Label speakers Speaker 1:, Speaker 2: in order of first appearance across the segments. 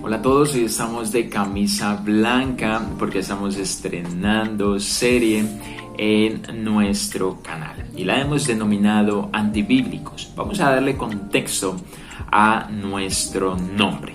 Speaker 1: Hola a todos, hoy estamos de camisa blanca porque estamos estrenando serie en nuestro canal y la hemos denominado Antibíblicos. Vamos a darle contexto a nuestro nombre.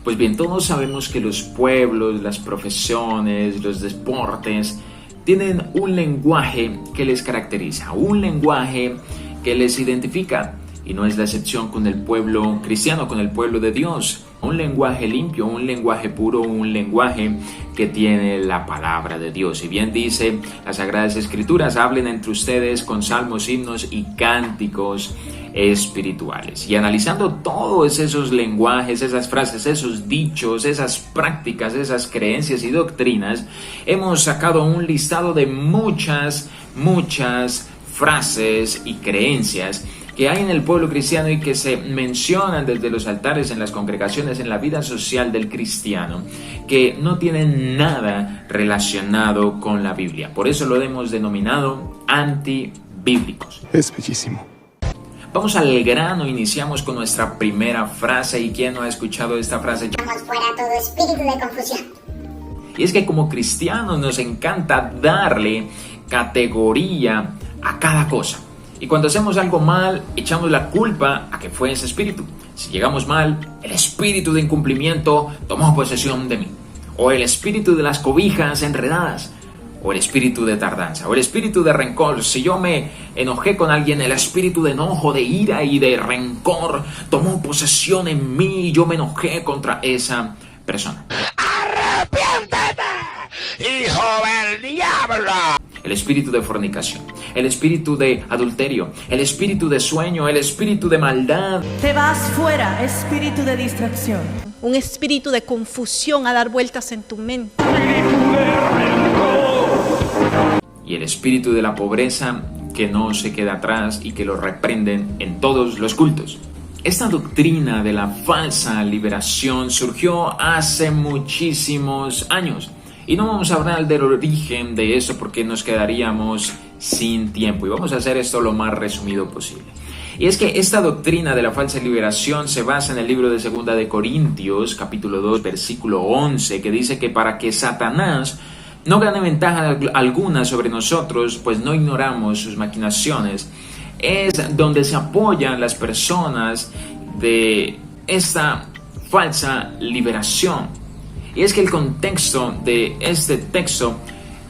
Speaker 1: Pues bien, todos sabemos que los pueblos, las profesiones, los deportes tienen un lenguaje que les caracteriza, un lenguaje que les identifica. Y no es la excepción con el pueblo cristiano, con el pueblo de Dios. Un lenguaje limpio, un lenguaje puro, un lenguaje que tiene la palabra de Dios. Y bien dice las Sagradas Escrituras, hablen entre ustedes con salmos, himnos y cánticos espirituales. Y analizando todos esos lenguajes, esas frases, esos dichos, esas prácticas, esas creencias y doctrinas, hemos sacado un listado de muchas frases y creencias que hay en el pueblo cristiano y que se mencionan desde los altares, en las congregaciones, en la vida social del cristiano, que no tienen nada relacionado con la Biblia. Por eso lo hemos denominado antibíblicos.
Speaker 2: Es bellísimo.
Speaker 1: Vamos al grano, iniciamos con nuestra primera frase. ¿Y quién no ha escuchado esta frase?
Speaker 3: Echamos fuera todo espíritu de confusión.
Speaker 1: Y es que como cristianos nos encanta darle categoría a cada cosa. Y cuando hacemos algo mal, echamos la culpa a que fue ese espíritu. Si llegamos mal, el espíritu de incumplimiento tomó posesión de mí. O el espíritu de las cobijas enredadas. O el espíritu de tardanza. O el espíritu de rencor. Si yo me enojé con alguien, el espíritu de enojo, de ira y de rencor tomó posesión en mí y yo me enojé contra esa persona.
Speaker 4: ¡Arrepiéntete, hijo del diablo!
Speaker 1: El espíritu de fornicación, el espíritu de adulterio, el espíritu de sueño, el espíritu de maldad.
Speaker 5: Te vas fuera, espíritu de distracción.
Speaker 6: Un espíritu de confusión a dar vueltas en tu mente.
Speaker 1: Y el espíritu de la pobreza que no se queda atrás y que lo reprenden en todos los cultos. Esta doctrina de la falsa liberación surgió hace muchísimos años. Y no vamos a hablar del origen de eso porque nos quedaríamos sin tiempo. Y vamos a hacer esto lo más resumido posible. Y es que esta doctrina de la falsa liberación se basa en el libro de 2 de Corintios, capítulo 2, versículo 11, que dice que para que Satanás no gane ventaja alguna sobre nosotros, pues no ignoramos sus maquinaciones, es donde se apoyan las personas de esta falsa liberación. Y es que el contexto de este texto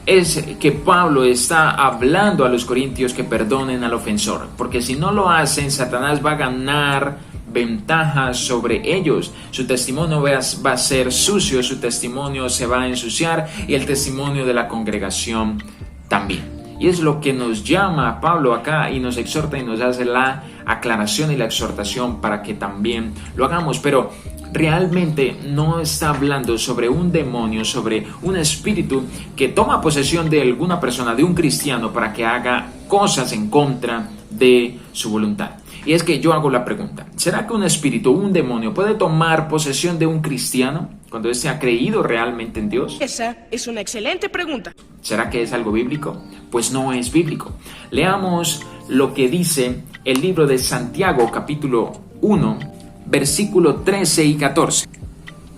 Speaker 1: es que Pablo está hablando a los corintios que perdonen al ofensor, porque si no lo hacen, Satanás va a ganar ventaja sobre ellos. Su testimonio va a ser sucio, su testimonio se va a ensuciar y el testimonio de la congregación también. Y es lo que nos llama a Pablo acá y nos exhorta y nos hace la aclaración y la exhortación para que también lo hagamos. Pero realmente no está hablando sobre un demonio, sobre un espíritu que toma posesión de alguna persona, de un cristiano, para que haga cosas en contra de su voluntad. Y es que yo hago la pregunta, ¿será que un espíritu, un demonio, puede tomar posesión de un cristiano cuando éste ha creído realmente en Dios?
Speaker 7: Esa es una excelente pregunta.
Speaker 1: ¿Será que es algo bíblico? Pues no es bíblico. Leamos lo que dice el libro de Santiago, capítulo 1, versículo 13 y 14.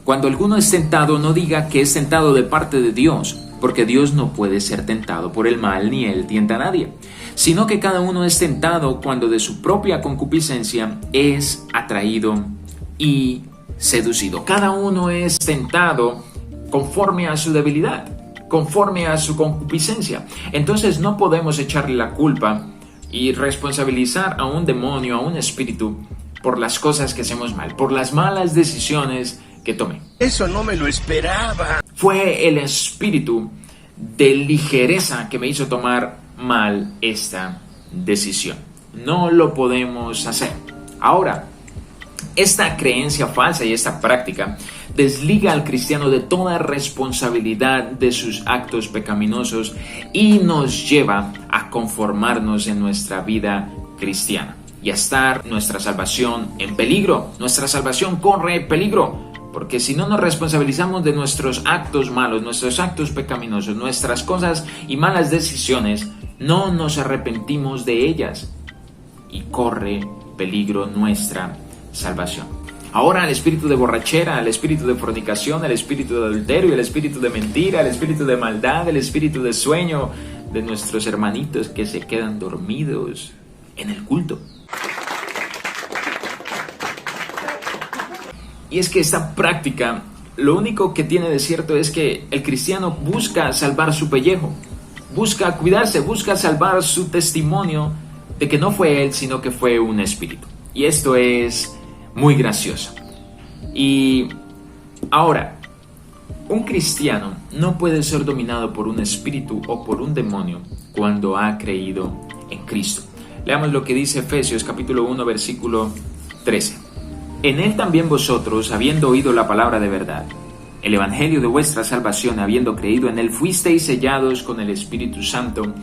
Speaker 1: Cuando alguno es tentado, no diga que es tentado de parte de Dios, porque Dios no puede ser tentado por el mal, ni él tienta a nadie, sino que cada uno es tentado cuando de su propia concupiscencia es atraído y seducido. Cada uno es tentado conforme a su debilidad, conforme a su concupiscencia. Entonces no podemos echarle la culpa y responsabilizar a un demonio, a un espíritu, por las cosas que hacemos mal, por las malas decisiones que tomé.
Speaker 4: Eso no me lo esperaba.
Speaker 1: Fue el espíritu de ligereza que me hizo tomar mal esta decisión. No lo podemos hacer. Ahora, esta creencia falsa y esta práctica desliga al cristiano de toda responsabilidad de sus actos pecaminosos y nos lleva a conformarnos en nuestra vida cristiana y a estar nuestra salvación en peligro. Nuestra salvación corre peligro. Porque si no nos responsabilizamos de nuestros actos malos, nuestros actos pecaminosos, nuestras cosas y malas decisiones, no nos arrepentimos de ellas y corre peligro nuestra salvación. Ahora el espíritu de borrachera, el espíritu de fornicación, el espíritu de adulterio, el espíritu de mentira, el espíritu de maldad, el espíritu de sueño de nuestros hermanitos que se quedan dormidos en el culto. Y es que esta práctica, lo único que tiene de cierto es que el cristiano busca salvar su pellejo, busca cuidarse, busca salvar su testimonio de que no fue él, sino que fue un espíritu. Y esto es muy gracioso. Y ahora, un cristiano no puede ser dominado por un espíritu o por un demonio cuando ha creído en Cristo. Leamos lo que dice Efesios capítulo 1 versículo 13. En él también vosotros, habiendo oído la palabra de verdad, el evangelio de vuestra salvación, habiendo creído en él, fuisteis sellados con el Espíritu Santo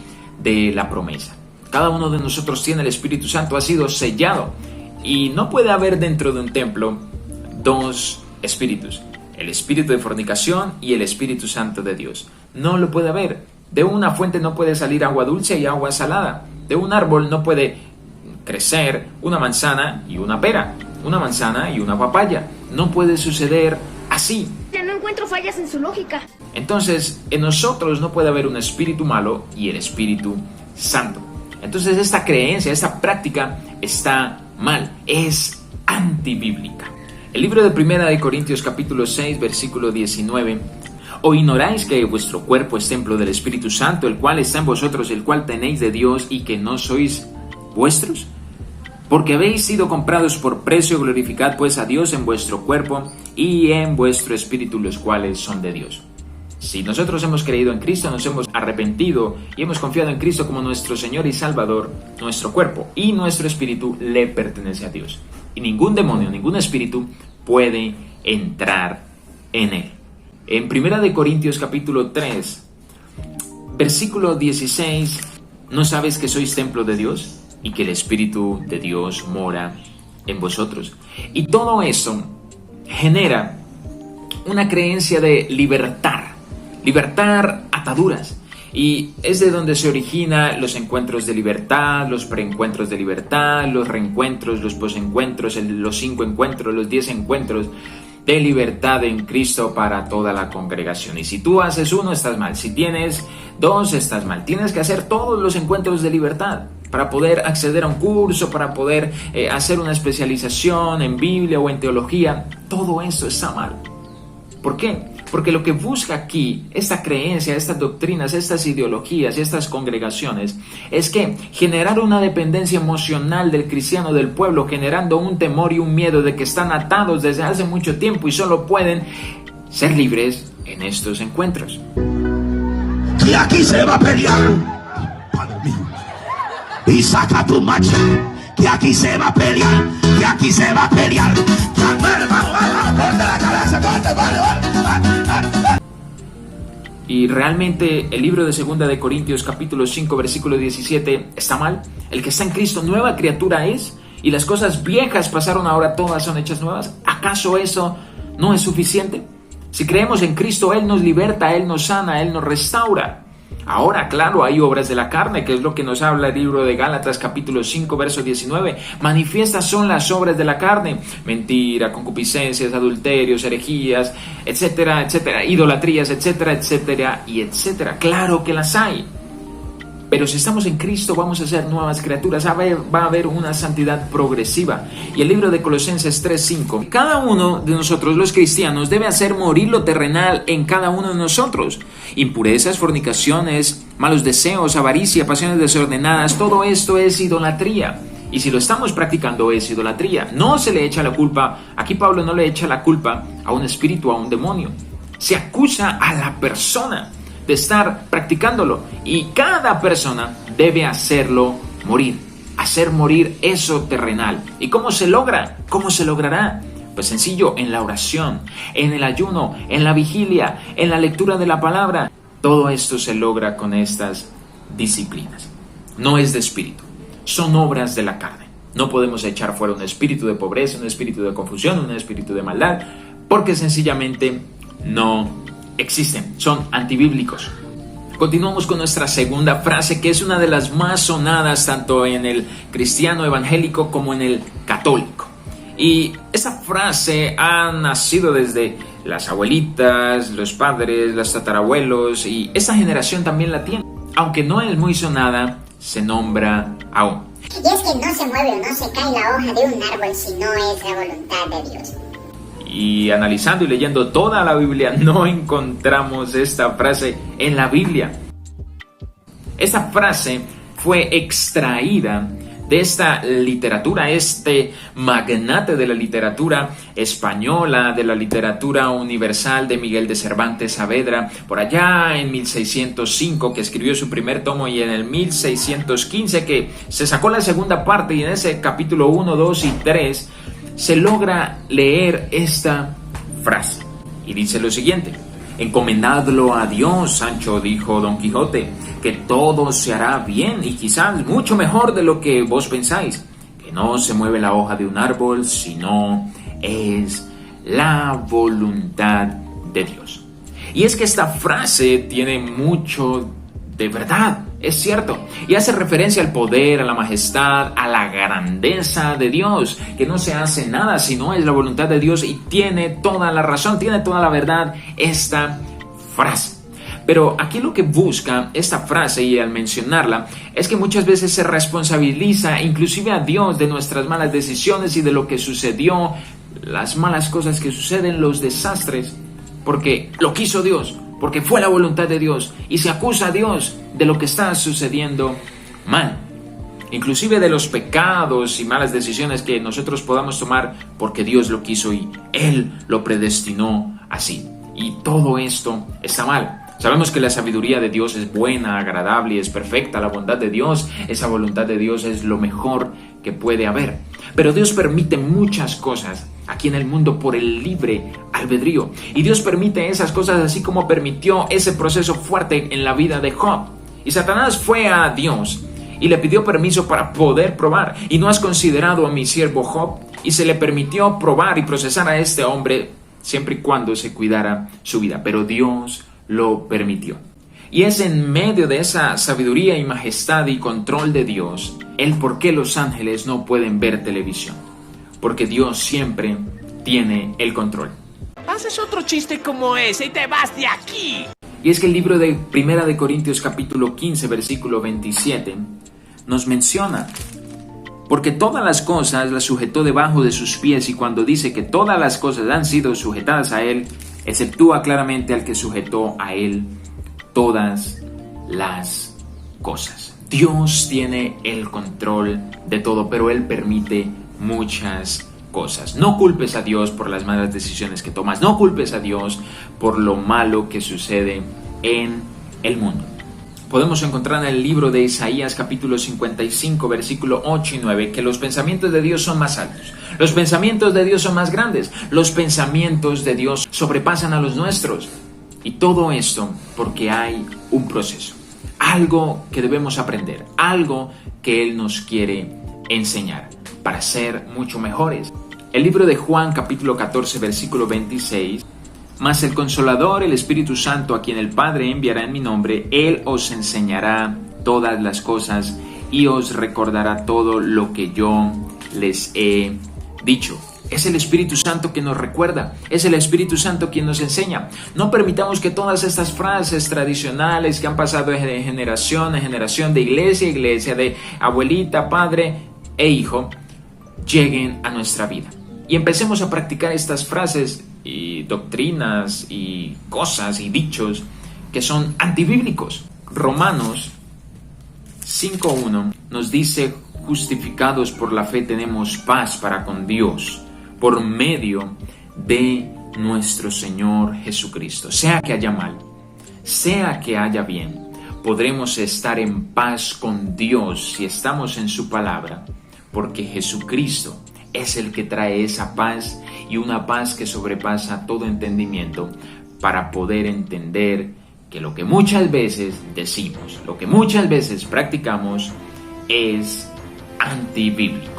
Speaker 1: de la promesa. Cada uno de nosotros tiene el Espíritu Santo, ha sido sellado. Y no puede haber dentro de un templo dos espíritus, el espíritu de fornicación y el Espíritu Santo de Dios. No lo puede haber. De una fuente no puede salir agua dulce y agua salada. De un árbol no puede crecer una manzana y una pera, una manzana y una papaya. No puede suceder así.
Speaker 3: Ya no encuentro fallas en su lógica.
Speaker 1: Entonces, en nosotros no puede haber un espíritu malo y el Espíritu Santo. Entonces, esta creencia, esta práctica está mal, es antibíblica. El libro de 1 Corintios capítulo 6 versículo 19. ¿O ignoráis que vuestro cuerpo es templo del Espíritu Santo, el cual está en vosotros, el cual tenéis de Dios, y que no sois vuestros? Porque habéis sido comprados por precio, glorificad pues a Dios en vuestro cuerpo y en vuestro espíritu, los cuales son de Dios. Si nosotros hemos creído en Cristo, nos hemos arrepentido y hemos confiado en Cristo como nuestro Señor y Salvador, nuestro cuerpo y nuestro espíritu le pertenece a Dios. Y ningún demonio, ningún espíritu puede entrar en él. En 1 Corintios capítulo 3, versículo 16, ¿no sabes que sois templo de Dios y que el Espíritu de Dios mora en vosotros? Y todo eso genera una creencia de libertar ataduras. Y es de donde se originan los encuentros de libertad, los preencuentros de libertad, los reencuentros, los posencuentros, los 5 encuentros, los 10 encuentros de libertad en Cristo para toda la congregación. Y si tú haces uno, estás mal. Si tienes 2, estás mal. Tienes que hacer todos los encuentros de libertad para poder acceder a un curso, para poder hacer una especialización en Biblia o en teología. Todo eso está mal. ¿Por qué? Porque lo que busca aquí, esta creencia, estas doctrinas, estas ideologías y estas congregaciones, es que generar una dependencia emocional del cristiano, del pueblo, generando un temor y un miedo de que están atados desde hace mucho tiempo y solo pueden ser libres en estos encuentros.
Speaker 4: Y aquí se va a pelear. Padre mío. Y saca tu macho. Que aquí se va a pelear. Que aquí se va a pelear.
Speaker 1: Y realmente el libro de 2 de Corintios capítulo 5 versículo 17 está mal. El que está en Cristo nueva criatura es, y las cosas viejas pasaron, ahora todas son hechas nuevas. ¿Acaso eso no es suficiente? Si creemos en Cristo, Él nos liberta, Él nos sana, Él nos restaura. Ahora, claro, hay obras de la carne, que es lo que nos habla el libro de Gálatas capítulo 5 verso 19. Manifiestas son las obras de la carne: mentira, concupiscencias, adulterios, herejías, etcétera, etcétera, idolatrías, etcétera, etcétera y etcétera. Claro que las hay. Pero si estamos en Cristo, vamos a ser nuevas criaturas. Va a haber una santidad progresiva. Y el libro de Colosenses 3:5. Cada uno de nosotros, los cristianos, debe hacer morir lo terrenal en cada uno de nosotros. Impurezas, fornicaciones, malos deseos, avaricia, pasiones desordenadas. Todo esto es idolatría. Y si lo estamos practicando, es idolatría. No se le echa la culpa. Aquí Pablo no le echa la culpa a un espíritu, a un demonio. Se acusa a la persona de estar practicándolo, y cada persona debe hacerlo morir, hacer morir eso terrenal. ¿Y cómo se logra? ¿Cómo se logrará? Pues sencillo, en la oración, en el ayuno, en la vigilia, en la lectura de la palabra. Todo esto se logra con estas disciplinas. No es de espíritu, son obras de la carne. No podemos echar fuera un espíritu de pobreza, un espíritu de confusión, un espíritu de maldad, porque sencillamente no existen, son antibíblicos. Continuamos con nuestra segunda frase, que es una de las más sonadas tanto en el cristiano evangélico como en el católico. Y esa frase ha nacido desde las abuelitas, los padres, los tatarabuelos, y esa generación también la tiene. Aunque no es muy sonada, se nombra aún.
Speaker 2: Y es que no se mueve o no se cae la hoja de un árbol si no es la voluntad de Dios.
Speaker 1: Y analizando y leyendo toda la Biblia, no encontramos esta frase en la Biblia. Esta frase fue extraída de esta literatura, este magnate de la literatura española, de la literatura universal de Miguel de Cervantes Saavedra, por allá en 1605 que escribió su primer tomo, y en el 1615 que se sacó la segunda parte, y en ese capítulo 1, 2 y 3 se logra leer esta frase. Y dice lo siguiente: encomendadlo a Dios, Sancho, dijo Don Quijote, que todo se hará bien y quizás mucho mejor de lo que vos pensáis, que no se mueve la hoja de un árbol, sino es la voluntad de Dios. Y es que esta frase tiene mucho de verdad, es cierto, y hace referencia al poder, a la majestad, a la grandeza de Dios, que no se hace nada si no es la voluntad de Dios, y tiene toda la razón, tiene toda la verdad esta frase. Pero aquí lo que busca esta frase, y al mencionarla, es que muchas veces se responsabiliza inclusive a Dios de nuestras malas decisiones y de lo que sucedió, las malas cosas que suceden, los desastres, porque lo quiso Dios, porque fue la voluntad de Dios, y se acusa a Dios de lo que está sucediendo mal, inclusive de los pecados y malas decisiones que nosotros podamos tomar, porque Dios lo quiso y Él lo predestinó así. Y todo esto está mal. Sabemos que la sabiduría de Dios es buena, agradable y es perfecta. La bondad de Dios, esa voluntad de Dios es lo mejor que puede haber. Pero Dios permite muchas cosas aquí en el mundo por el libre albedrío. Y Dios permite esas cosas así como permitió ese proceso fuerte en la vida de Job. Y Satanás fue a Dios y le pidió permiso para poder probar. ¿Y no has considerado a mi siervo Job? Y se le permitió probar y procesar a este hombre siempre y cuando se cuidara su vida. Pero Dios lo permitió. Y es en medio de esa sabiduría y majestad y control de Dios el por qué los ángeles no pueden ver televisión. Porque Dios siempre tiene el control.
Speaker 7: Haces otro chiste como ese y te vas de aquí.
Speaker 1: Y es que el libro de Primera de Corintios capítulo 15 versículo 27 nos menciona: porque todas las cosas las sujetó debajo de sus pies, y cuando dice que todas las cosas han sido sujetadas a Él, exceptúa claramente al que sujetó a Él todas las cosas. Dios tiene el control de todo, pero Él permite muchas cosas. No culpes a Dios por las malas decisiones que tomas. No culpes a Dios por lo malo que sucede en el mundo. Podemos encontrar en el libro de Isaías capítulo 55 versículo 8 y 9 que los pensamientos de Dios son más altos, los pensamientos de Dios son más grandes, los pensamientos de Dios sobrepasan a los nuestros. Y todo esto porque hay un proceso, algo que debemos aprender, algo que Él nos quiere enseñar para ser mucho mejores. El libro de Juan capítulo 14 versículo 26: mas el Consolador, el Espíritu Santo, a quien el Padre enviará en mi nombre, Él os enseñará todas las cosas y os recordará todo lo que yo les he dicho. Es el Espíritu Santo que nos recuerda, es el Espíritu Santo quien nos enseña. No permitamos que todas estas frases tradicionales que han pasado de generación en generación, de iglesia a iglesia, de abuelita, padre e hijo, lleguen a nuestra vida. Y empecemos a practicar estas frases y doctrinas y cosas y dichos que son antibíblicos. Romanos 5:1 nos dice: justificados por la fe tenemos paz para con Dios por medio de nuestro Señor Jesucristo. Sea que haya mal, sea que haya bien, podremos estar en paz con Dios si estamos en su palabra, porque Jesucristo es el que trae esa paz, y una paz que sobrepasa todo entendimiento, para poder entender que lo que muchas veces decimos, lo que muchas veces practicamos es antibíblico.